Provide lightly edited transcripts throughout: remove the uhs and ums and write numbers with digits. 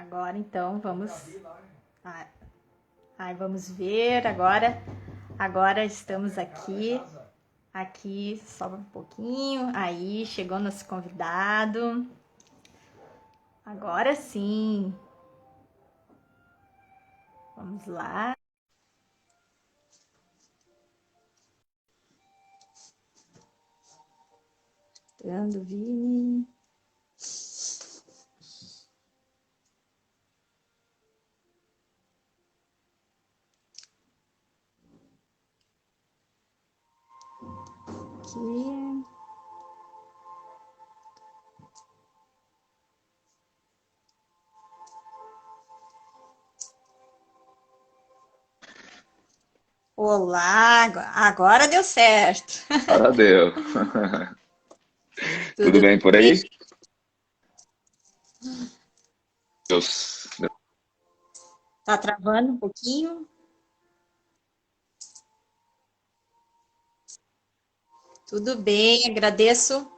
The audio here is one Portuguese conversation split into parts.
Agora então vamos. Ah, vamos ver agora. Agora estamos aqui. Aqui só um pouquinho. Aí chegou nosso convidado. Agora sim. Vamos lá. Dando Vini. Aqui. Olá, agora deu certo. Agora deu. Tudo Tudo bem por bem? aí? Deus. Tá travando um pouquinho? Tudo bem, agradeço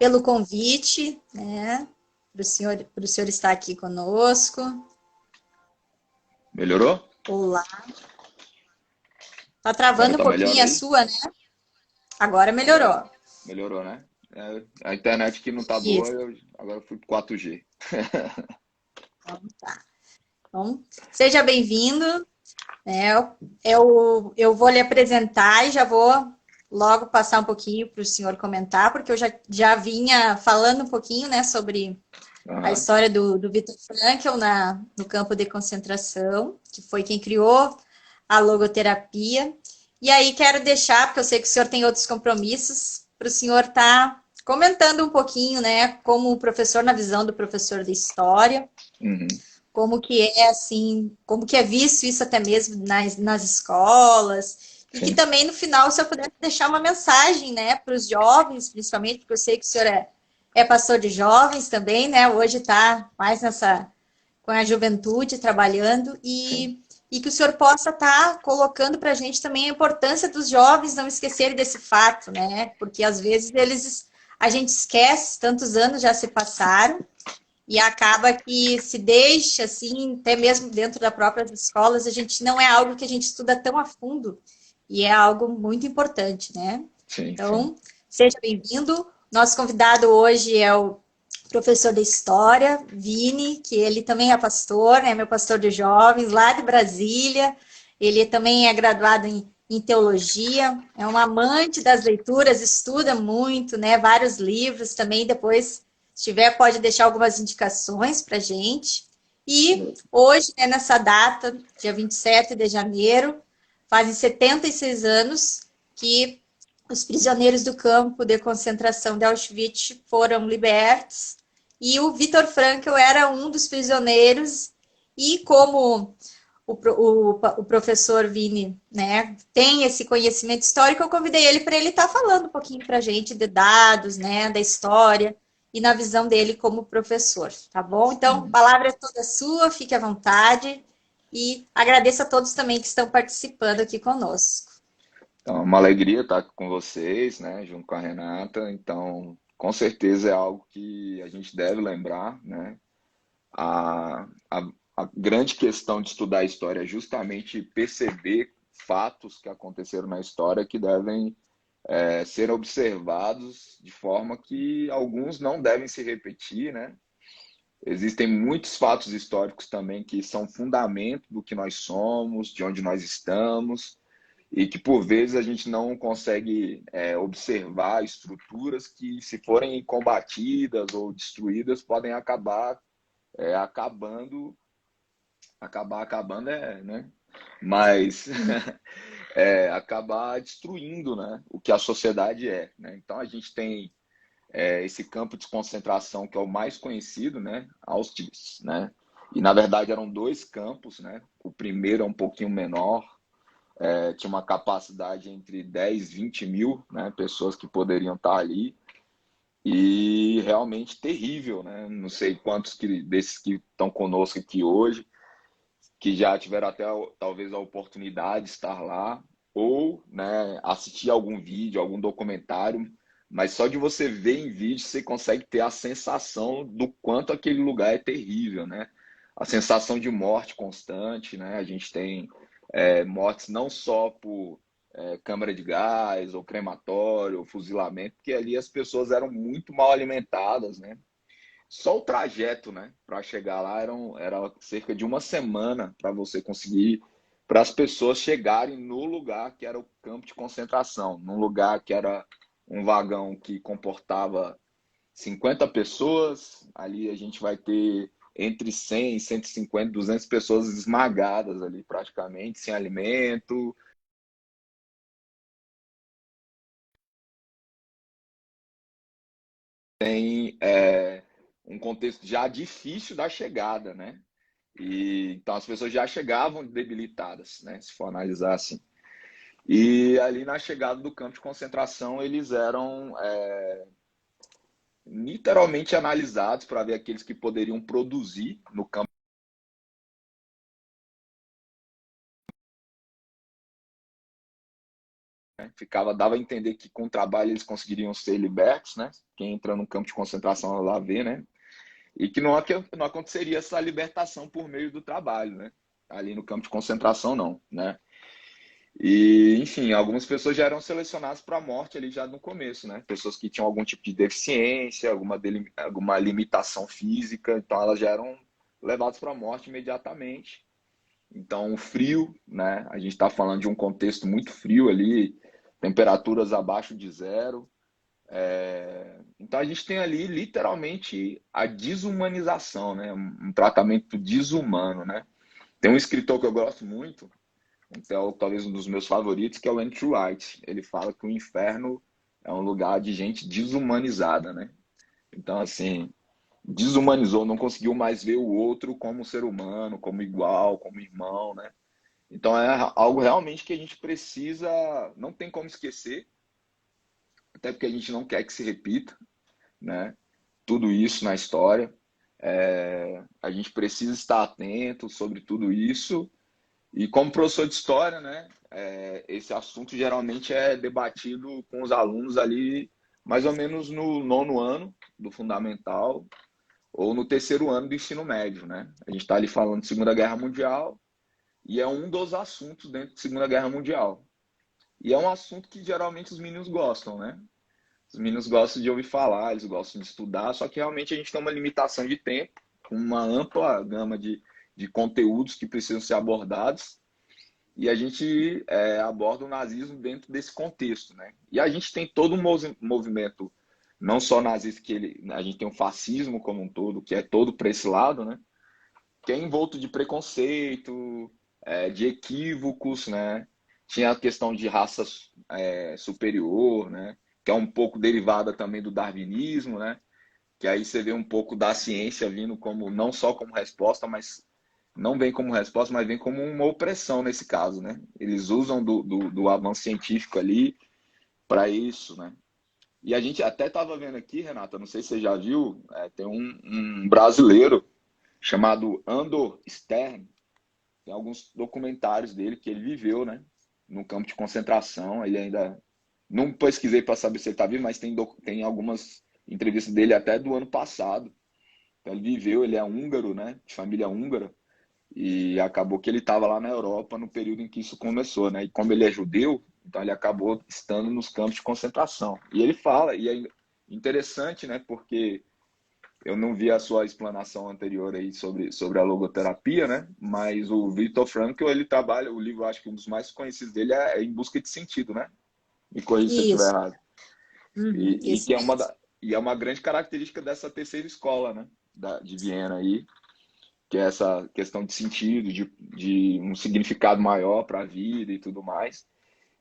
pelo convite, né? Para o senhor estar aqui conosco. Melhorou? Olá. Tá Agora travando um tá melhor pouquinho a aí? sua, né? Agora Agora melhorou. melhorou, né? A internet que não tá boa, Isso. agora fui pro 4G. Então, tá. Então, seja bem-vindo. Né? Eu vou lhe apresentar e já vou logo passar um pouquinho para o senhor comentar, porque eu já vinha falando um pouquinho, né, sobre a Aham. história do Viktor Frankl no campo de concentração, que foi quem criou a logoterapia. E aí quero deixar, porque eu sei que o senhor tem outros compromissos, para o senhor estar comentando um pouquinho, né, como professor, na visão do professor de história, Uhum. como que é assim, como que é visto isso até mesmo nas escolas, e que Sim. também no final o senhor pudesse deixar uma mensagem, né, para os jovens, principalmente, porque eu sei que o senhor é pastor de jovens também, né, hoje está mais com a juventude trabalhando, Sim. e que o senhor possa estar colocando para a gente também a importância dos jovens não esquecerem desse fato, né, porque às vezes a gente esquece, tantos anos já se passaram, e acaba que se deixa, assim, até mesmo dentro das próprias escolas, a gente não é algo que a gente estuda tão a fundo, e é algo muito importante, né? Sim, sim. Então, seja bem-vindo. Nosso convidado hoje é o professor de História, Vini, que ele também é pastor, né? Meu pastor de jovens, lá de Brasília. Ele também é graduado em teologia, é um amante das leituras, estuda muito, né? Vários livros também. Depois, se tiver, pode deixar algumas indicações para a gente. E hoje, né, nessa data, dia 27 de janeiro, fazem 76 anos que os prisioneiros do campo de concentração de Auschwitz foram libertos e o Viktor Frankl era um dos prisioneiros e como o professor Vini, né, tem esse conhecimento histórico, eu convidei ele para ele estar falando um pouquinho para a gente de dados, né, da história e na visão dele como professor, tá bom? Então, a Uhum. palavra é toda sua, fique à vontade e agradeço a todos também que estão participando aqui conosco. Então, é uma alegria estar com vocês, né, junto com a Renata. Então, com certeza é algo que a gente deve lembrar, né? A, a, a grande questão de estudar a história é justamente perceber fatos que aconteceram na história que devem ser observados de forma que alguns não devem se repetir, né? Existem muitos fatos históricos também que são fundamento do que nós somos, de onde nós estamos, e que por vezes a gente não consegue observar estruturas que, se forem combatidas ou destruídas, podem acabando, acabando né? Mas acabar destruindo, né? O que a sociedade é, né? Então a gente tem esse campo de concentração que é o mais conhecido, né? Auschwitz, né? E na verdade eram dois campos, né? O primeiro é um pouquinho menor, tinha uma capacidade entre 10 e 20 mil, né? Pessoas que poderiam estar ali. E realmente terrível, né? Não sei quantos desses que estão conosco aqui hoje, que já tiveram até talvez a oportunidade de estar lá, ou, né, assistir algum vídeo, algum documentário, mas só de você ver em vídeo você consegue ter a sensação do quanto aquele lugar é terrível, né? A sensação de morte constante, né? A gente tem mortes não só por câmara de gás, ou crematório, ou fuzilamento, porque ali as pessoas eram muito mal alimentadas, né? Só o trajeto, né, para chegar lá era cerca de uma semana para você conseguir, para as pessoas chegarem no lugar que era o campo de concentração, num lugar que era um vagão que comportava 50 pessoas, ali a gente vai ter entre 100, 150, 200 pessoas esmagadas ali praticamente, sem alimento. Tem um contexto já difícil da chegada, né? E, então as pessoas já chegavam debilitadas, né? Se for analisar assim. E ali na chegada do campo de concentração, eles eram literalmente analisados para ver aqueles que poderiam produzir no campo. Né? Dava a entender que com o trabalho eles conseguiriam ser libertos, né? Quem entra no campo de concentração lá vê, né? E que não aconteceria essa libertação por meio do trabalho, né? Ali no campo de concentração, não, né? E, enfim, algumas pessoas já eram selecionadas para a morte ali já no começo, né? Pessoas que tinham algum tipo de deficiência, alguma limitação física, então elas já eram levadas para a morte imediatamente. Então, o frio, né? A gente está falando de um contexto muito frio ali, temperaturas abaixo de zero. Então, a gente tem ali literalmente a desumanização, né? Um tratamento desumano, né? Tem um escritor que eu gosto muito, então, talvez um dos meus favoritos, que é o Andrew White. Ele fala que o inferno é um lugar de gente desumanizada, né? Então, assim, desumanizou, não conseguiu mais ver o outro como ser humano, como igual, como irmão, né? Então, é algo realmente que a gente precisa, não tem como esquecer, até porque a gente não quer que se repita, né? Tudo isso na história. A gente precisa estar atento sobre tudo isso. E como professor de história, né, esse assunto geralmente é debatido com os alunos ali mais ou menos no nono ano do fundamental ou no terceiro ano do ensino médio, né? A gente está ali falando de Segunda Guerra Mundial e é um dos assuntos dentro de Segunda Guerra Mundial. E é um assunto que geralmente os meninos gostam, né? Os meninos gostam de ouvir falar, eles gostam de estudar, só que realmente a gente tem uma limitação de tempo, uma ampla gama de conteúdos que precisam ser abordados. E a gente aborda o nazismo dentro desse contexto, né? E a gente tem todo um movimento, não só nazista, a gente tem o fascismo como um todo, que é todo para esse lado, né? Que é envolto de preconceito, de equívocos, né? Tinha a questão de raça superior, né? Que é um pouco derivada também do darwinismo, né? Que aí você vê um pouco da ciência vindo como não só como resposta, mas não vem como resposta, mas vem como uma opressão nesse caso, né? Eles usam do avanço científico ali para isso, né? E a gente até estava vendo aqui, Renata, não sei se você já viu, tem um brasileiro chamado Andor Stern, tem alguns documentários dele que ele viveu, né? No campo de concentração, ele ainda não pesquisei para saber se ele está vivo, mas tem algumas entrevistas dele até do ano passado. Então, ele viveu, ele é húngaro, né? De família húngara. E acabou que ele estava lá na Europa no período em que isso começou, né? E como ele é judeu, então ele acabou estando nos campos de concentração. E ele fala, e é interessante, né? Porque eu não vi a sua explanação anterior aí sobre a logoterapia, né? Mas o Viktor Frankl, ele trabalha, o livro, acho que um dos mais conhecidos dele é Em Busca de Sentido, né? Me corrija se eu estiver Isso. errado. Uhum, E esse que mesmo. é uma grande característica dessa terceira escola, né? De Viena aí, que é essa questão de sentido, de um significado maior para a vida e tudo mais.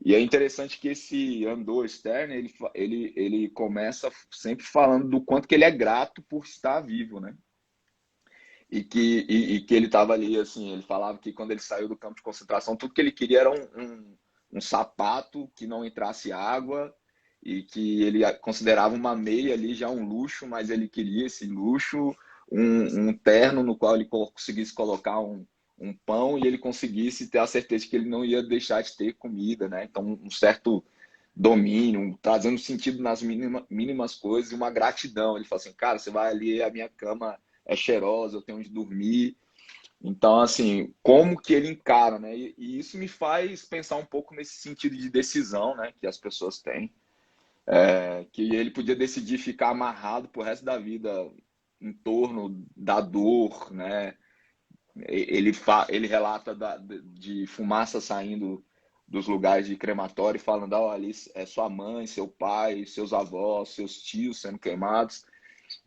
E é interessante que esse Andor Stern, ele começa sempre falando do quanto que ele é grato por estar vivo, né? E que ele estava ali, assim, ele falava que quando ele saiu do campo de concentração, tudo que ele queria era um sapato que não entrasse água e que ele considerava uma meia ali já um luxo, mas ele queria esse luxo, um terno no qual ele conseguisse colocar um pão e ele conseguisse ter a certeza que ele não ia deixar de ter comida, né? Então, um certo domínio, trazendo sentido nas mínimas coisas e uma gratidão. Ele fala assim, cara, você vai ali, a minha cama é cheirosa, eu tenho onde dormir. Então, assim, como que ele encara, né? E isso me faz pensar um pouco nesse sentido de decisão, né, que as pessoas têm. Que ele podia decidir ficar amarrado pro resto da vida em torno da dor, né? Ele relata de fumaça saindo dos lugares de crematório, falando, ó, ali é sua mãe, seu pai, seus avós, seus tios sendo queimados.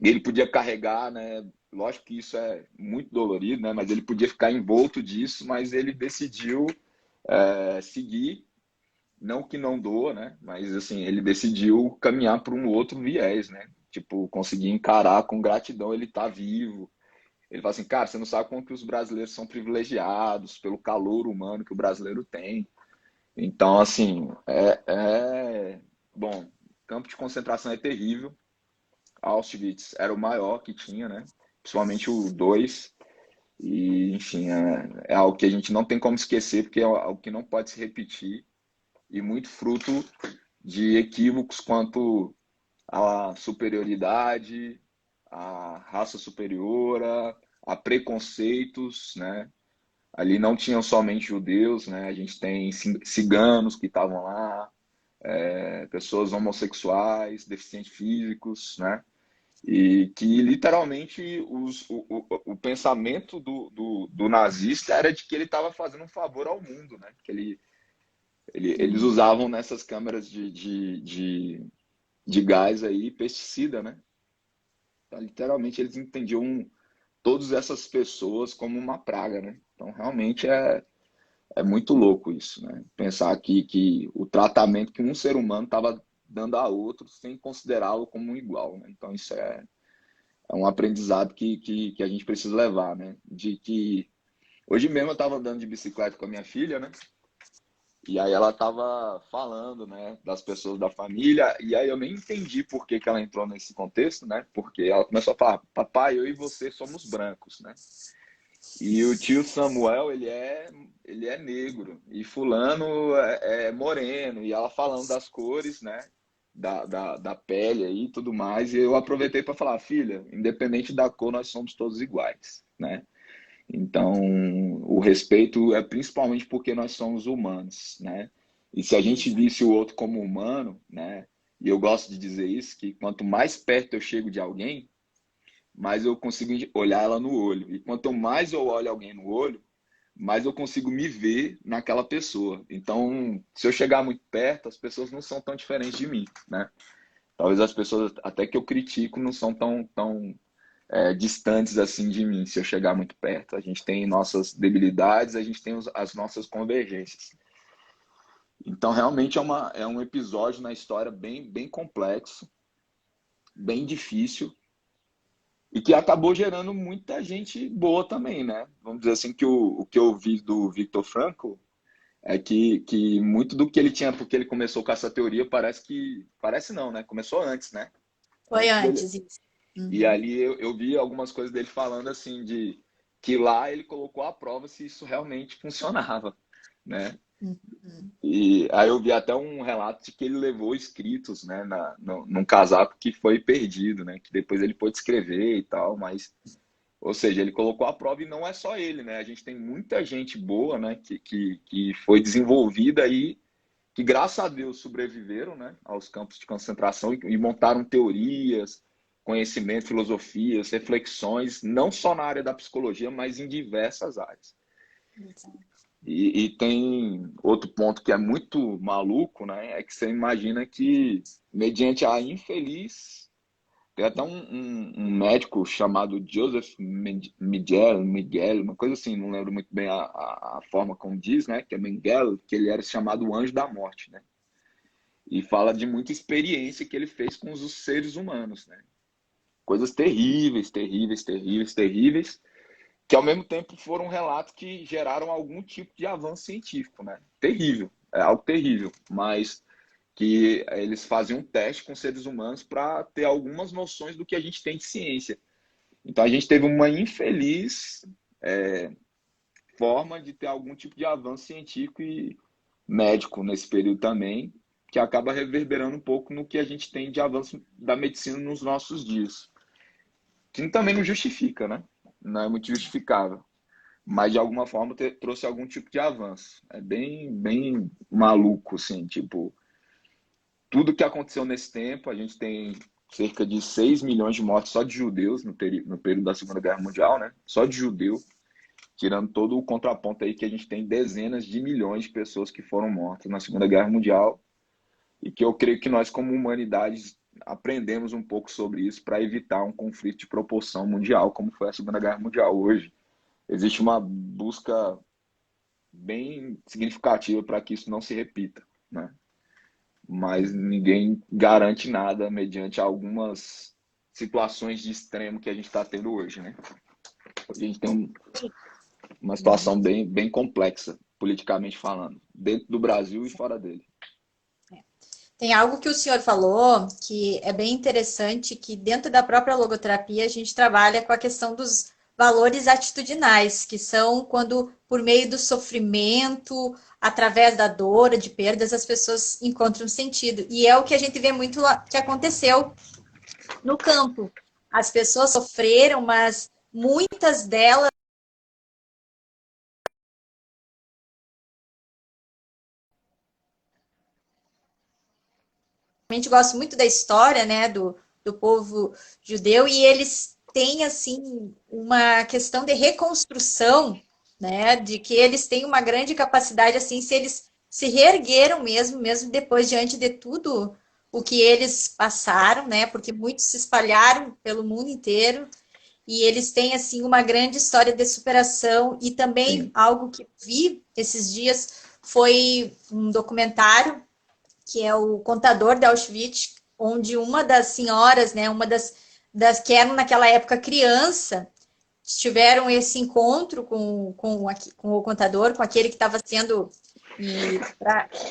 E ele podia carregar, né? Lógico que isso é muito dolorido, né? Mas ele podia ficar envolto disso, mas ele decidiu seguir, não que não doa, né? Mas assim, ele decidiu caminhar para um outro viés, né? Tipo, conseguir encarar com gratidão ele tá vivo. Ele fala assim, cara, você não sabe como que os brasileiros são privilegiados pelo calor humano que o brasileiro tem. Então, assim, bom, campo de concentração é terrível. Auschwitz era o maior que tinha, né? Principalmente o 2. E, enfim, é algo que a gente não tem como esquecer, porque é algo que não pode se repetir. E muito fruto de equívocos quanto à superioridade, à raça superior, a preconceitos, né? Ali não tinham somente judeus, né? A gente tem ciganos que estavam lá, pessoas homossexuais, deficientes físicos, né? E que literalmente o pensamento do nazista era de que ele estava fazendo um favor ao mundo, né? Que eles usavam nessas câmeras de gás aí pesticida, né? Então, literalmente eles entendiam todas essas pessoas como uma praga, né? Então realmente é muito louco isso, né? Pensar que o tratamento que um ser humano estava dando a outro sem considerá-lo como um igual, né? Então isso é um aprendizado que a gente precisa levar, né? De que hoje mesmo eu estava andando de bicicleta com a minha filha, né? E aí ela estava falando, né, das pessoas da família, e aí eu nem entendi por que que ela entrou nesse contexto, né? Porque ela começou a falar, papai, eu e você somos brancos, né? E o tio Samuel, ele é negro, e fulano é moreno, e ela falando das cores, né? Da pele aí e tudo mais, e eu aproveitei para falar, filha, independente da cor, nós somos todos iguais, né? Então, o respeito é principalmente porque nós somos humanos, né? E se a gente visse o outro como humano, né? E eu gosto de dizer isso, que quanto mais perto eu chego de alguém, mais eu consigo olhar ela no olho. E quanto mais eu olho alguém no olho, mais eu consigo me ver naquela pessoa. Então, se eu chegar muito perto, as pessoas não são tão diferentes de mim, né? Talvez as pessoas até que eu critico não são tão distantes assim de mim, se eu chegar muito perto. A gente tem nossas debilidades, a gente tem as nossas convergências. Então, realmente é um episódio na história bem complexo, bem difícil, e que acabou gerando muita gente boa também, né? Vamos dizer assim, que o que eu vi do Viktor Frankl é que muito do que ele tinha, porque ele começou com essa teoria, parece não, né? Começou antes, né? Foi Antes dele. antes isso. E Uhum. ali eu vi algumas coisas dele falando assim de que lá ele colocou à prova se isso realmente funcionava, né? Uhum. E aí eu vi até um relato de que ele levou escritos, né, num casaco que foi perdido, né? Que depois ele pôde escrever e tal, mas, ou seja, ele colocou à prova e não é só ele, né? A gente tem muita gente boa, né, que foi desenvolvida aí, que graças a Deus sobreviveram, né, aos campos de concentração e montaram teorias, conhecimento, filosofias, reflexões, não só na área da psicologia, mas em diversas áreas. E tem outro ponto que é muito maluco, né? É que você imagina que, mediante a infeliz. Tem até um médico chamado Joseph Miguel, uma coisa assim, não lembro muito bem a forma como diz, né? Que é Miguel, que ele era chamado o anjo da morte, né? E fala de muita experiência que ele fez com os seres humanos, né? Coisas terríveis, terríveis, terríveis, terríveis, que ao mesmo tempo foram relatos que geraram algum tipo de avanço científico, né? Terrível, é algo terrível, mas que eles faziam um teste com seres humanos para ter algumas noções do que a gente tem de ciência. Então a gente teve uma infeliz forma de ter algum tipo de avanço científico e médico nesse período também, que acaba reverberando um pouco no que a gente tem de avanço da medicina nos nossos dias. Que também não justifica, né? Não é muito justificável. Mas de alguma forma trouxe algum tipo de avanço. É bem maluco, assim, tipo, tudo que aconteceu nesse tempo, a gente tem cerca de 6 milhões de mortes só de judeus no período da Segunda Guerra Mundial, né? Só de judeu, tirando todo o contraponto aí que a gente tem dezenas de milhões de pessoas que foram mortas na Segunda Guerra Mundial e que eu creio que nós, como humanidade, aprendemos um pouco sobre isso para evitar um conflito de proporção mundial, como foi a Segunda Guerra Mundial. Hoje existe uma busca bem significativa para que isso não se repita, né? Mas ninguém garante nada mediante algumas situações de extremo que a gente está tendo hoje, né? A gente tem uma situação bem complexa, politicamente falando, dentro do Brasil e fora dele. Tem algo que o senhor falou que é bem interessante, que dentro da própria logoterapia a gente trabalha com a questão dos valores atitudinais, que são quando, por meio do sofrimento, através da dor, de perdas, as pessoas encontram sentido. E é o que a gente vê muito lá, que aconteceu no campo. As pessoas sofreram, mas muitas delas realmente gosto muito da história, né, do povo judeu, e eles têm, assim, uma questão de reconstrução, né, de que eles têm uma grande capacidade, assim, se eles se reergueram mesmo depois, diante de tudo o que eles passaram, né, porque muitos se espalharam pelo mundo inteiro, e eles têm, assim, uma grande história de superação, e também Sim, algo que vi esses dias foi um documentário que é o contador de Auschwitz, onde uma das senhoras, né, uma das que eram naquela época criança, tiveram esse encontro com o contador, com aquele que estava sendo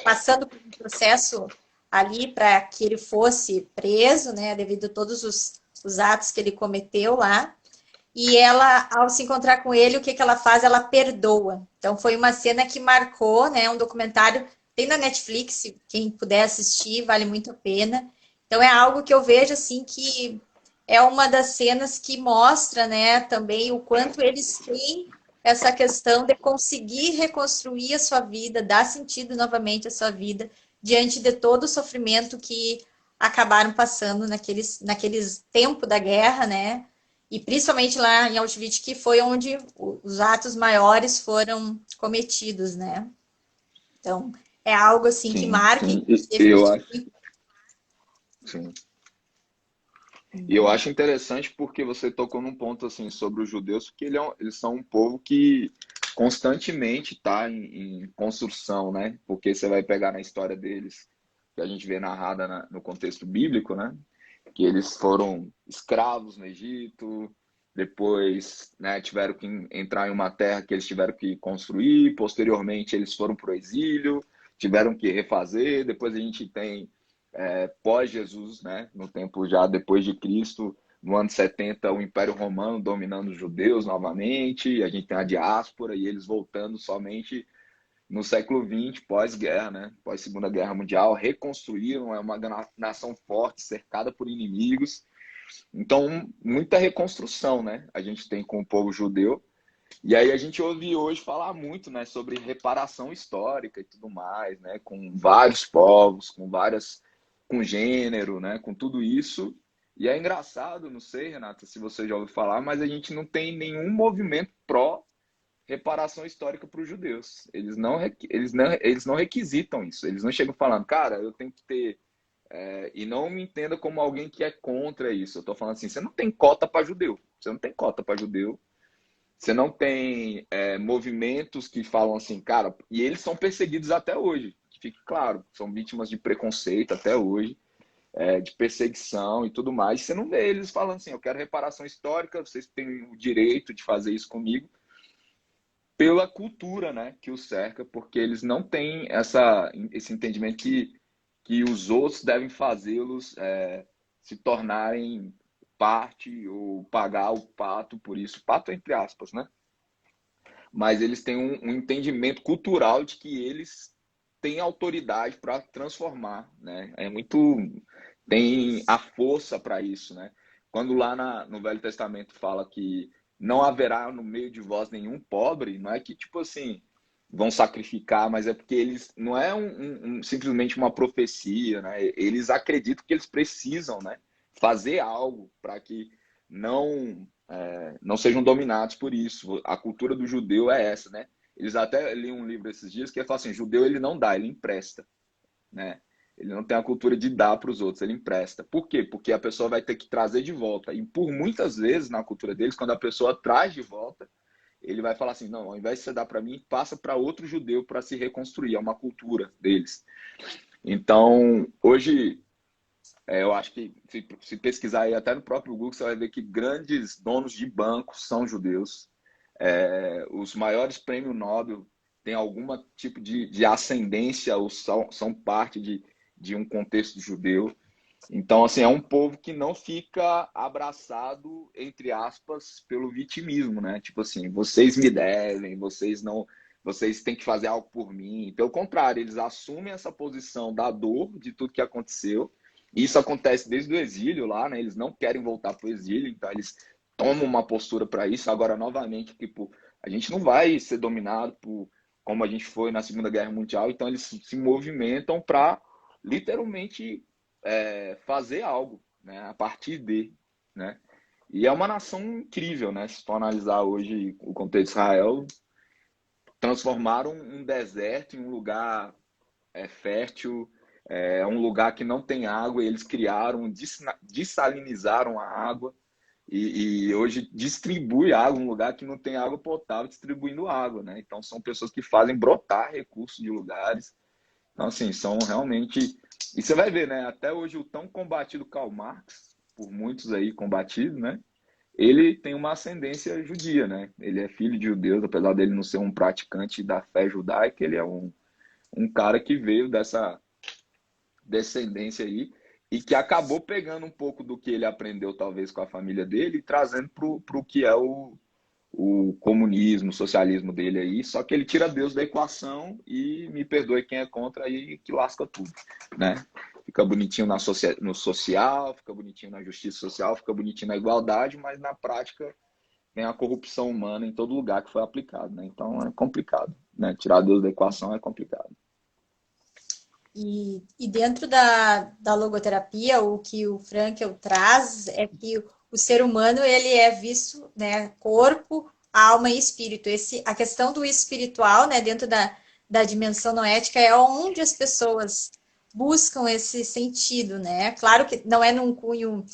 passando por um processo ali para que ele fosse preso, né, devido a todos os atos que ele cometeu lá. E ela, ao se encontrar com ele, o que, que ela faz? Ela perdoa. Então, foi uma cena que marcou, né? Um documentário, tem na Netflix, quem puder assistir, vale muito a pena. Então, é algo que eu vejo, assim, que é uma das cenas que mostra, né, também o quanto eles têm essa questão de conseguir reconstruir a sua vida, dar sentido novamente à sua vida, diante de todo o sofrimento que acabaram passando naqueles tempo da guerra, né? E principalmente lá em Auschwitz, que foi onde os atos maiores foram cometidos, né? Então, é algo assim que sim, marca sim. e teve Eu que... acho, sim. E eu acho interessante porque você tocou num ponto assim sobre os judeus, que eles são um povo que constantemente está em construção, né? Porque você vai pegar na história deles, que a gente vê narrada no contexto bíblico, né? Que eles foram escravos no Egito, depois, né, tiveram que entrar em uma terra que eles tiveram que construir, posteriormente eles foram para o exílio, tiveram que refazer, depois a gente tem pós-Jesus, né, no tempo já depois de Cristo, no ano 70 o Império Romano dominando os judeus novamente, a gente tem a diáspora e eles voltando somente no século XX, pós-guerra, né? Pós-Segunda Guerra Mundial, reconstruíram uma nação forte, cercada por inimigos. Então, muita reconstrução, né? A gente tem com o povo judeu. E aí a gente ouve hoje falar muito, né, sobre reparação histórica e tudo mais, né? Com vários povos, com gênero, né? Com tudo isso. E é engraçado, não sei, Renata, se você já ouviu falar, mas a gente não tem nenhum movimento pró reparação histórica para os judeus. Eles não requisitam isso. Eles não chegam falando, cara, eu tenho que ter. E não me entenda como alguém que é contra isso. Eu estou falando assim, você não tem cota para judeu. Você não tem cota para judeu. Você não tem movimentos que falam assim, cara, e eles são perseguidos até hoje. Que fique claro, são vítimas de preconceito até hoje, de perseguição e tudo mais. Você não vê eles falando assim, eu quero reparação histórica, vocês têm o direito de fazer isso comigo pela cultura, né, que os cerca, porque eles não têm esse entendimento que os outros devem fazê-los se tornarem parte ou pagar o pato por isso, pato entre aspas, né? Mas eles têm um entendimento cultural de que eles tem autoridade para transformar, né? Tem a força para isso, né? Quando lá no Velho Testamento fala que não haverá no meio de vós nenhum pobre, não é que tipo assim vão sacrificar, mas é porque eles não é simplesmente uma profecia, né? Eles acreditam que eles precisam, né? Fazer algo para que não sejam dominados por isso. A cultura do judeu é essa, né? Eles até li um livro esses dias que fala assim, judeu ele não dá, ele empresta, né? Ele não tem a cultura de dar para os outros, ele empresta. Por quê? Porque a pessoa vai ter que trazer de volta. E por muitas vezes na cultura deles, quando a pessoa traz de volta, ele vai falar assim, não, ao invés de você dar para mim, passa para outro judeu para se reconstruir. É uma cultura deles. Então, hoje, eu acho que se pesquisar aí até no próprio Google, você vai ver que grandes donos de bancos são judeus. Os maiores prêmios Nobel têm algum tipo de ascendência ou são parte de um contexto judeu. Então, assim, é um povo que não fica abraçado, entre aspas, pelo vitimismo, né? Tipo assim, vocês me devem, vocês têm que fazer algo por mim. Pelo contrário, eles assumem essa posição da dor de tudo que aconteceu. Isso acontece desde o exílio lá, né? Eles não querem voltar para o exílio, então eles tomam uma postura para isso. Agora, novamente, tipo, a gente não vai ser dominado por como a gente foi na Segunda Guerra Mundial, então eles se movimentam para literalmente fazer algo, né, a partir de, né? E é uma nação incrível, né? Se tu analisar hoje o contexto de Israel, transformaram um deserto em um lugar fértil, um lugar que não tem água, e eles criaram, dessalinizaram a água, e hoje distribui água, um lugar que não tem água potável, distribuindo água, né? Então são pessoas que fazem brotar recursos de lugares. Então, assim, são realmente. E você vai ver, né? Até hoje o tão combatido Karl Marx, por muitos aí combatido, né? Ele tem uma ascendência judia, né? Ele é filho de judeus, apesar dele não ser um praticante da fé judaica, ele é um cara que veio dessa descendência aí e que acabou pegando um pouco do que ele aprendeu, talvez, com a família dele e trazendo para o que é o comunismo, o socialismo dele aí, só que ele tira Deus da equação e me perdoe quem é contra aí que lasca tudo, né? Fica bonitinho no social, fica bonitinho na justiça social, fica bonitinho na igualdade, mas na prática tem a corrupção humana em todo lugar que foi aplicado, né? Então é complicado, né? Tirar Deus da equação é complicado. E dentro da logoterapia, o que o Frankl traz é que o ser humano ele é visto, né, corpo, alma e espírito. A questão do espiritual, né, dentro da dimensão noética é onde as pessoas buscam esse sentido, né? Claro que não é num cunho,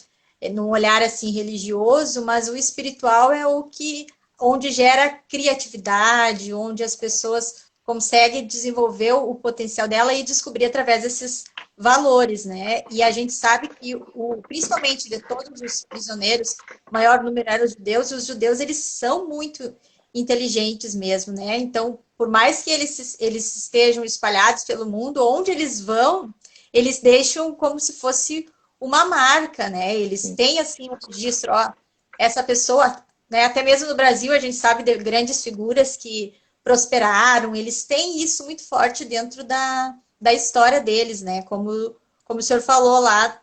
num olhar assim religioso, mas o espiritual é o que onde gera criatividade, onde as pessoas consegue desenvolver o potencial dela e descobrir através desses valores, né? E a gente sabe que, principalmente de todos os prisioneiros, o maior número eram os judeus eles são muito inteligentes mesmo, né? Então, por mais que eles estejam espalhados pelo mundo, onde eles vão, eles deixam como se fosse uma marca, né? Eles têm, assim, um registro, ó, essa pessoa, né? Até mesmo no Brasil, a gente sabe de grandes figuras que prosperaram, eles têm isso muito forte dentro da história deles, né? Como o senhor falou lá,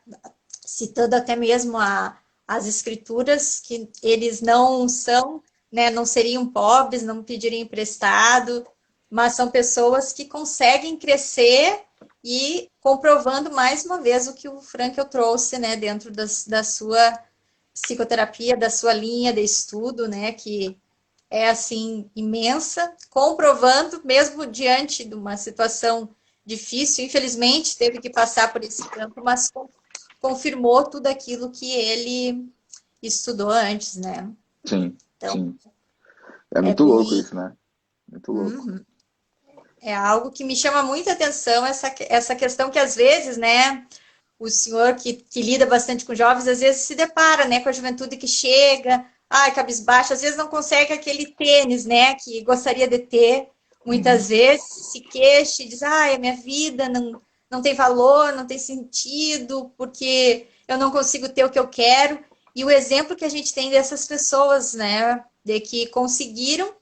citando até mesmo as escrituras, que eles não são, né, não seriam pobres, não pediriam emprestado, mas são pessoas que conseguem crescer e comprovando mais uma vez o que o Frankl trouxe, né, dentro da sua psicoterapia, da sua linha de estudo, né, que é assim imensa, comprovando mesmo diante de uma situação difícil, infelizmente teve que passar por esse campo, mas confirmou tudo aquilo que ele estudou antes, né? Sim, Então, sim. É é muito louco bem, isso, né? Muito louco. é algo que me chama muita atenção, essa questão que às vezes, né, o senhor que lida bastante com jovens, às vezes se depara, né, com a juventude que chega, ai, cabisbaixo, às vezes não consegue aquele tênis, né, que gostaria de ter, muitas vezes se queixa e diz, ai, a minha vida não tem valor, não tem sentido, porque eu não consigo ter o que eu quero, e o exemplo que a gente tem dessas pessoas, né, de que conseguiram,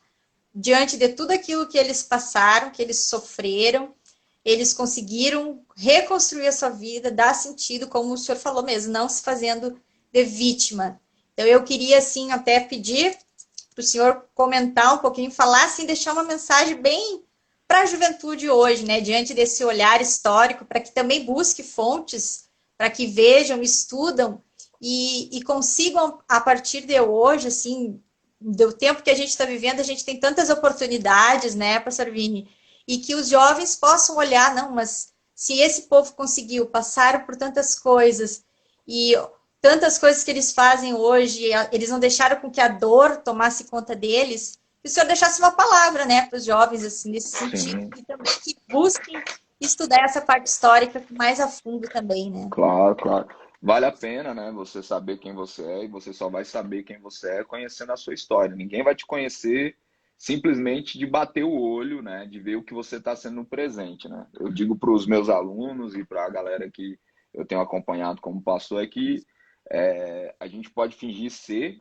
diante de tudo aquilo que eles passaram, que eles sofreram, eles conseguiram reconstruir a sua vida, dar sentido, como o senhor falou mesmo, não se fazendo de vítima. Então, eu queria, assim, até pedir para o senhor comentar um pouquinho, falar, assim, deixar uma mensagem bem para a juventude hoje, né, diante desse olhar histórico, para que também busque fontes, para que vejam, estudam e consigam, a partir de hoje, assim, do tempo que a gente está vivendo, a gente tem tantas oportunidades, né, professor Vini, e que os jovens possam olhar, não, mas se esse povo conseguiu, passaram por tantas coisas, e tantas coisas que eles fazem hoje, eles não deixaram com que a dor tomasse conta deles, que o senhor deixasse uma palavra, né, para os jovens, assim, nesse sentido, Sim, e também que busquem estudar essa parte histórica mais a fundo também, né? claro, claro. Vale a pena, né, você saber quem você é, e você só vai saber quem você é conhecendo a sua história. Ninguém vai te conhecer simplesmente de bater o olho, né, de ver o que você está sendo no presente, né. Eu digo para os meus alunos e para a galera que eu tenho acompanhado como pastor é que a gente pode fingir ser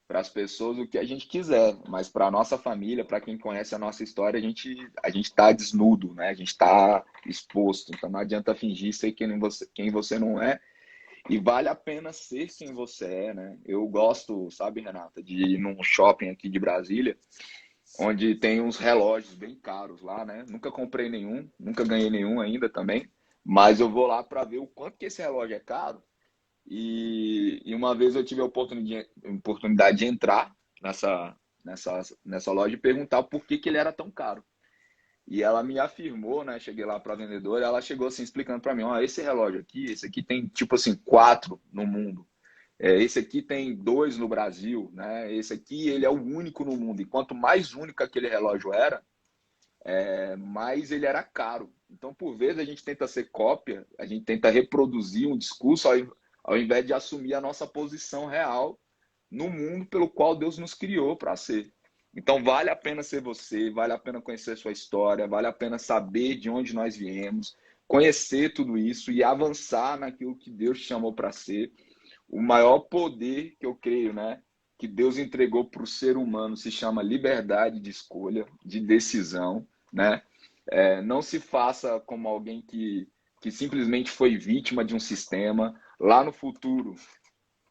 para as pessoas o que a gente quiser, mas para a nossa família, para quem conhece a nossa história, a gente está desnudo, né? A gente está exposto. Então não adianta fingir ser quem você não é. E vale a pena ser quem você é, né? Eu gosto, sabe, Renata, de ir num shopping aqui de Brasília, onde tem uns relógios bem caros lá, né? Nunca comprei nenhum, nunca ganhei nenhum ainda também, mas eu vou lá para ver o quanto que esse relógio é caro e uma vez eu tive a oportunidade de entrar nessa loja e perguntar por que, que ele era tão caro. E ela me afirmou, né? Cheguei lá para a vendedora, ela chegou assim explicando para mim: ó, esse relógio aqui, esse aqui tem tipo assim quatro no mundo. Esse aqui tem dois no Brasil, né? Esse aqui ele é o único no mundo. E quanto mais único aquele relógio era, mais ele era caro. Então, por vezes, a gente tenta ser cópia, a gente tenta reproduzir um discurso ao invés de assumir a nossa posição real no mundo pelo qual Deus nos criou para ser. Então, vale a pena ser você, vale a pena conhecer sua história, vale a pena saber de onde nós viemos, conhecer tudo isso e avançar naquilo que Deus te chamou para ser. O maior poder que eu creio, né, que Deus entregou para o ser humano se chama liberdade de escolha, de decisão, né? Não se faça como alguém que simplesmente foi vítima de um sistema. Lá no futuro,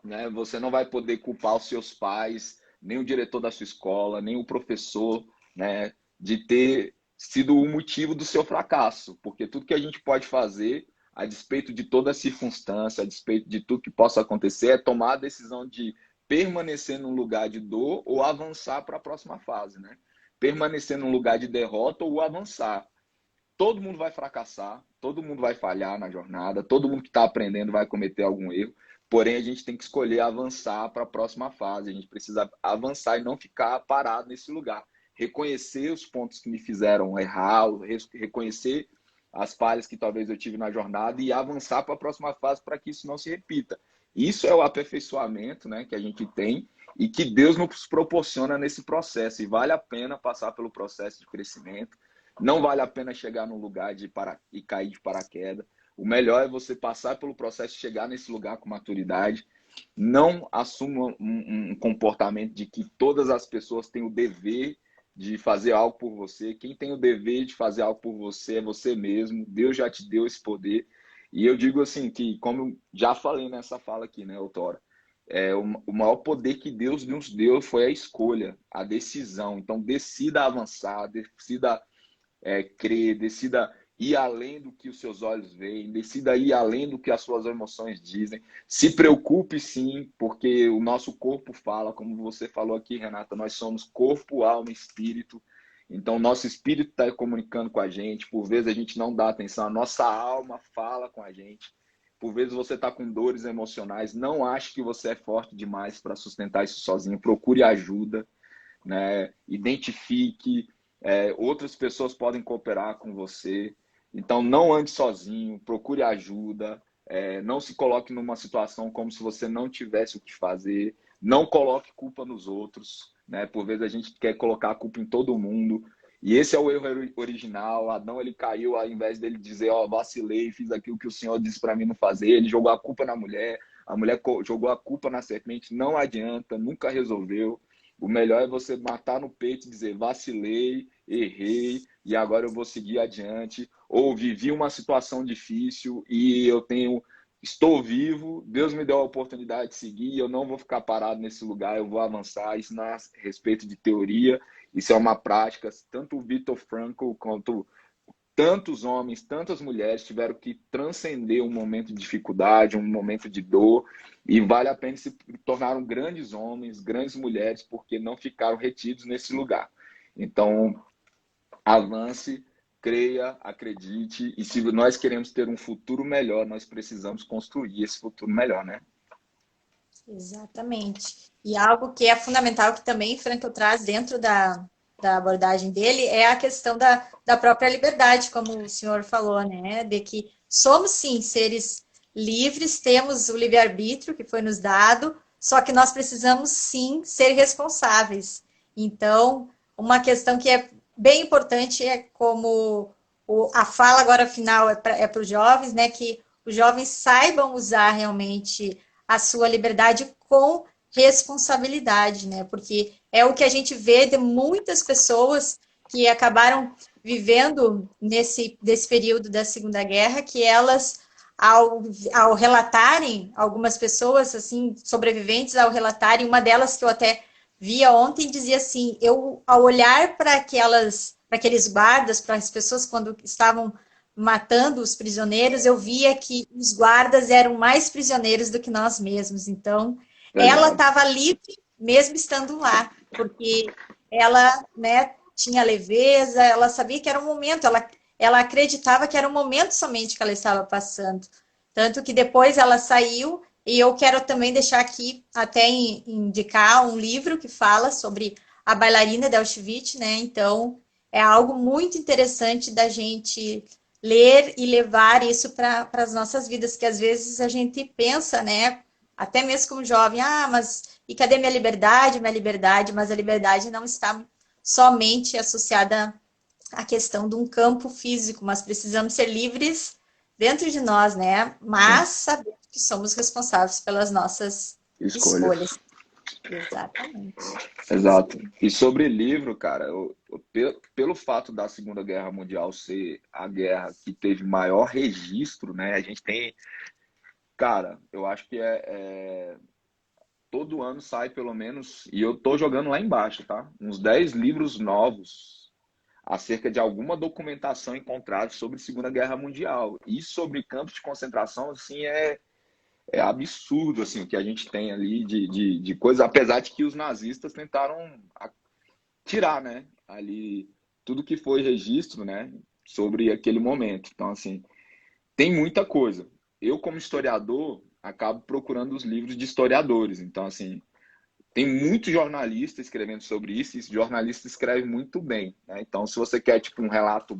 né, você não vai poder culpar os seus pais, nem o diretor da sua escola, nem o professor, né, de ter sido o motivo do seu fracasso, porque tudo que a gente pode fazer, a despeito de toda a circunstância, a despeito de tudo que possa acontecer, é tomar a decisão de permanecer num lugar de dor ou avançar para a próxima fase, né? Permanecer num lugar de derrota ou avançar. Todo mundo vai fracassar, todo mundo vai falhar na jornada, todo mundo que está aprendendo vai cometer algum erro, porém a gente tem que escolher avançar para a próxima fase, a gente precisa avançar e não ficar parado nesse lugar. Reconhecer os pontos que me fizeram errar, reconhecer as falhas que talvez eu tive na jornada e avançar para a próxima fase para que isso não se repita. Isso é o aperfeiçoamento, né, que a gente tem e que Deus nos proporciona nesse processo. E vale a pena passar pelo processo de crescimento. Não vale a pena chegar num lugar e cair de paraquedas. O melhor é você passar pelo processo, chegar nesse lugar com maturidade. Não assuma um comportamento de que todas as pessoas têm o dever de fazer algo por você. Quem tem o dever de fazer algo por você é você mesmo. Deus já te deu esse poder. E eu digo assim que, como já falei nessa fala aqui, né, Autora? O maior poder que Deus nos deu foi a escolha, a decisão. Então, decida avançar, decida crer, decida ir além do que os seus olhos veem, decida ir além do que as suas emoções dizem. Se preocupe sim, porque o nosso corpo fala, como você falou aqui, Renata, nós somos corpo, alma e espírito. Então, nosso espírito está comunicando com a gente, por vezes a gente não dá atenção, a nossa alma fala com a gente. Por vezes você está com dores emocionais, não ache que você é forte demais para sustentar isso sozinho, procure ajuda, né? Identifique, outras pessoas podem cooperar com você. Então, não ande sozinho, procure ajuda, não se coloque numa situação como se você não tivesse o que fazer, não coloque culpa nos outros, né? Por vezes a gente quer colocar a culpa em todo mundo, e esse é o erro original. Adão, ele caiu, ao invés dele dizer, ó, vacilei, fiz aquilo que o Senhor disse para mim não fazer, ele jogou a culpa na mulher, a mulher jogou a culpa na serpente, não adianta, nunca resolveu. O melhor é você matar no peito e dizer, vacilei, errei, e agora eu vou seguir adiante, ou vivi uma situação difícil e estou vivo, Deus me deu a oportunidade de seguir, eu não vou ficar parado nesse lugar, eu vou avançar. Isso não é a respeito de teoria, isso é uma prática. Tanto o Viktor Frankl quanto tantos homens, tantas mulheres tiveram que transcender um momento de dificuldade, um momento de dor, e vale a pena se tornaram grandes homens, grandes mulheres, porque não ficaram retidos nesse lugar. Então, avance, creia, acredite, e se nós queremos ter um futuro melhor, nós precisamos construir esse futuro melhor, né? Exatamente. E algo que é fundamental, que também Frankl traz dentro da abordagem dele, é a questão da própria liberdade, como o senhor falou, né? De que somos, sim, seres livres, temos o livre-arbítrio que foi nos dado, só que nós precisamos, sim, ser responsáveis. Então, uma questão que é bem importante é como a fala agora final é para os jovens, né? Que os jovens saibam usar realmente a sua liberdade com responsabilidade, né? Porque é o que a gente vê de muitas pessoas que acabaram vivendo desse período da Segunda Guerra, que elas, ao relatarem, algumas pessoas, assim, sobreviventes, ao relatarem, uma delas que eu até via ontem, dizia assim, eu, ao olhar para aqueles guardas, para as pessoas quando estavam matando os prisioneiros, eu via que os guardas eram mais prisioneiros do que nós mesmos. Então, ela Verdade. estava livre mesmo estando lá, porque ela, né, tinha leveza, ela sabia que era um momento, ela acreditava que era um momento somente que ela estava passando. Tanto que depois ela saiu, e eu quero também deixar aqui, até indicar um livro que fala sobre a bailarina de Auschwitz, né? Então, é algo muito interessante da gente ler e levar isso para as nossas vidas, que às vezes a gente pensa, né? Até mesmo como jovem, mas e cadê minha liberdade? Minha liberdade, mas a liberdade não está somente associada à questão de um campo físico, mas precisamos ser livres dentro de nós, né? Sim. Mas sabendo que somos responsáveis pelas nossas Escolhas. escolhas. Exatamente. Isso Exato. aí. E sobre livro, cara, pelo fato da Segunda Guerra Mundial ser a guerra que teve maior registro, né? A gente tem, cara, eu acho que todo ano sai pelo menos, e eu tô jogando lá embaixo, tá? Uns 10 livros novos acerca de alguma documentação encontrada sobre Segunda Guerra Mundial. E sobre campos de concentração, assim, é absurdo, assim, o que a gente tem ali de coisa, apesar de que os nazistas tentaram tirar, né, ali tudo que foi registro, né, sobre aquele momento. Então, assim, tem muita coisa. Eu, como historiador, acabo procurando os livros de historiadores. Então, assim, tem muito jornalista escrevendo sobre isso, e esse jornalista escreve muito bem, né? Então, se você quer, tipo, um relato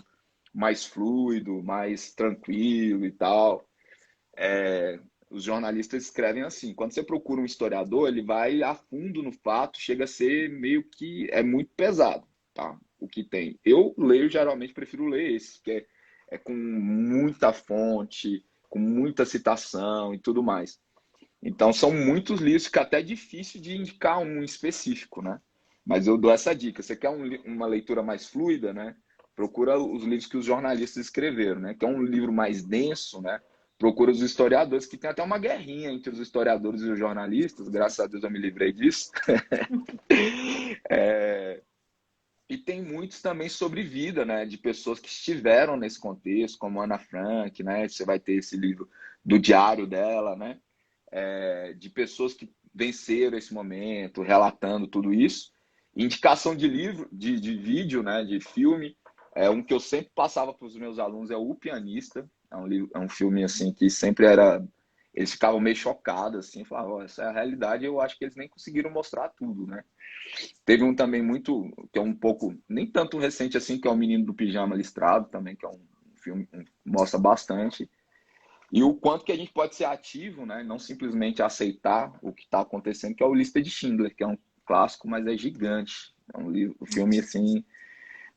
mais fluido, mais tranquilo e tal, os jornalistas escrevem assim. Quando você procura um historiador, ele vai a fundo no fato, chega a ser meio que é muito pesado, tá? O que tem. Eu leio, geralmente prefiro ler esse, que é com muita fonte, com muita citação e tudo mais. Então são muitos livros que até é difícil de indicar um específico, né? Mas eu dou essa dica. Você quer uma leitura mais fluida, né? Procura os livros que os jornalistas escreveram, né? Quer um livro mais denso, né? Procura os historiadores, que tem até uma guerrinha entre os historiadores e os jornalistas. Graças a Deus eu me livrei disso. E tem muitos também sobre vida, né? De pessoas que estiveram nesse contexto, como Ana Frank, né? Você vai ter esse livro do diário dela, né? De pessoas que venceram esse momento, relatando tudo isso. Indicação de livro, de vídeo, né, de filme. Um que eu sempre passava para os meus alunos é O Pianista. É um filme assim que sempre era. Eles ficavam meio chocados, assim, falavam, essa é a realidade, eu acho que eles nem conseguiram mostrar tudo, né? Teve um também muito, que é um pouco, nem tanto recente assim, que é o Menino do Pijama Listrado, também, que é um filme que mostra bastante. E o quanto que a gente pode ser ativo, né? Não simplesmente aceitar o que está acontecendo, que é o Lista de Schindler, que é um clássico, mas é gigante. É um filme, assim,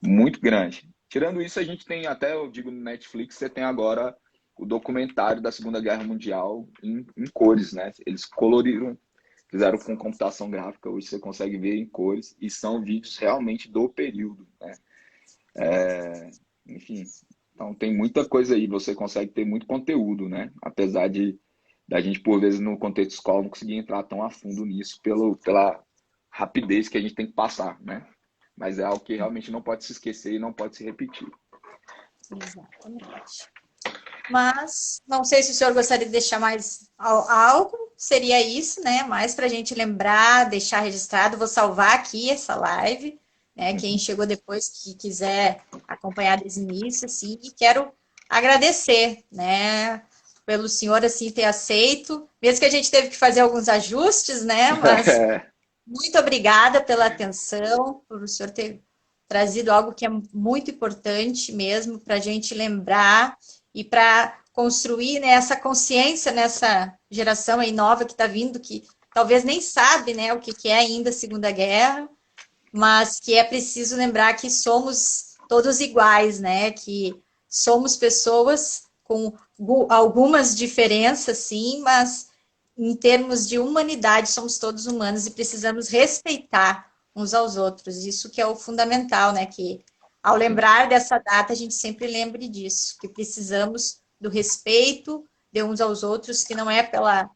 muito grande. Tirando isso, a gente tem até, eu digo, no Netflix, você tem agora o documentário da Segunda Guerra Mundial em cores, né? Eles coloriram, fizeram com computação gráfica, hoje você consegue ver em cores, e são vídeos realmente do período, né? Enfim, então tem muita coisa aí, você consegue ter muito conteúdo, né? Apesar de da gente, por vezes, no contexto escola, não conseguir entrar tão a fundo nisso pela rapidez que a gente tem que passar, né? Mas é algo que realmente não pode se esquecer e não pode se repetir. Exatamente. Mas não sei se o senhor gostaria de deixar mais algo, seria isso, né? Mais para a gente lembrar, deixar registrado. Vou salvar aqui essa live, né? Quem chegou depois que quiser acompanhar desde o início, assim, e quero agradecer, né? Pelo senhor assim ter aceito, mesmo que a gente teve que fazer alguns ajustes, né? Mas muito obrigada pela atenção, por o senhor ter trazido algo que é muito importante mesmo para a gente lembrar e para construir, né, essa consciência nessa geração aí nova que está vindo, que talvez nem sabe, né, o que é ainda a Segunda Guerra, mas que é preciso lembrar que somos todos iguais, né, que somos pessoas com algumas diferenças, sim, mas em termos de humanidade somos todos humanos e precisamos respeitar uns aos outros. Isso que é o fundamental, né, que ao lembrar dessa data a gente sempre lembre disso, que precisamos do respeito de uns aos outros, que não é pela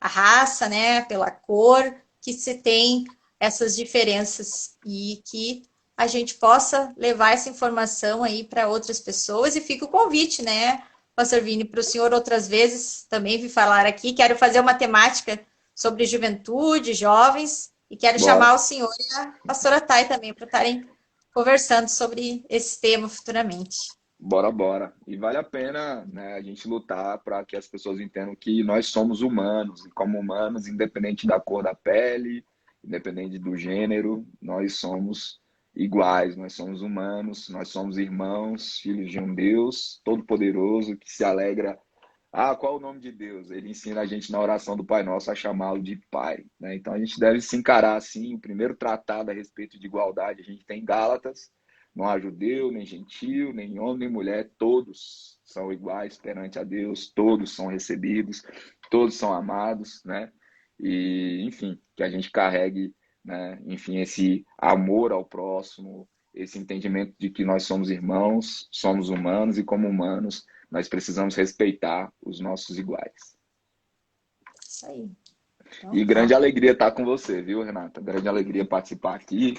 a raça, né, pela cor, que se tem essas diferenças e que a gente possa levar essa informação aí para outras pessoas. E fica o convite, né, Pastor Vini, para o senhor outras vezes também vir falar aqui. Quero fazer uma temática sobre juventude, jovens, e quero chamar Bora. o senhor e a pastora Thay também para estarem conversando sobre esse tema futuramente. Bora, bora. E vale a pena, né, a gente lutar para que as pessoas entendam que nós somos humanos, e como humanos, independente da cor da pele, independente do gênero, nós somos iguais, nós somos humanos, nós somos irmãos, filhos de um Deus todo-poderoso que se alegra. Ah, qual é o nome de Deus? Ele ensina a gente na oração do Pai Nosso a chamá-lo de Pai, né? Então a gente deve se encarar assim. O primeiro tratado a respeito de igualdade a gente tem em Gálatas. Não há judeu, nem gentil, nem homem, nem mulher, todos são iguais perante a Deus, todos são recebidos, todos são amados, né? E, enfim, que a gente carregue, né, enfim, esse amor ao próximo, esse entendimento de que nós somos irmãos, somos humanos e como humanos nós precisamos respeitar os nossos iguais. Isso aí. Então, E grande tá. alegria estar com você, viu, Renata? Grande alegria participar aqui,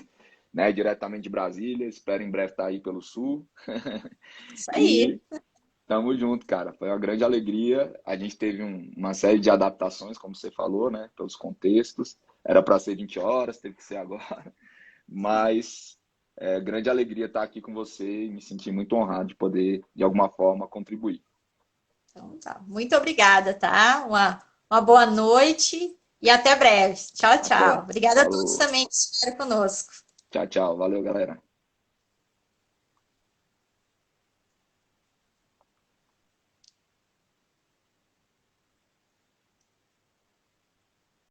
né, diretamente de Brasília. Espero em breve estar aí pelo Sul. Isso E aí. tamo junto, cara. Foi uma grande alegria. A gente teve uma série de adaptações, como você falou, né, pelos contextos. Era para ser 20 horas, teve que ser agora. Mas grande alegria estar aqui com você e me sentir muito honrado de poder, de alguma forma, contribuir. Então, tá. Muito obrigada, tá? Uma boa noite e até breve. Tchau, tchau. Até. Obrigada a todos Falou. também que estiveram conosco. Tchau, tchau. Valeu, galera.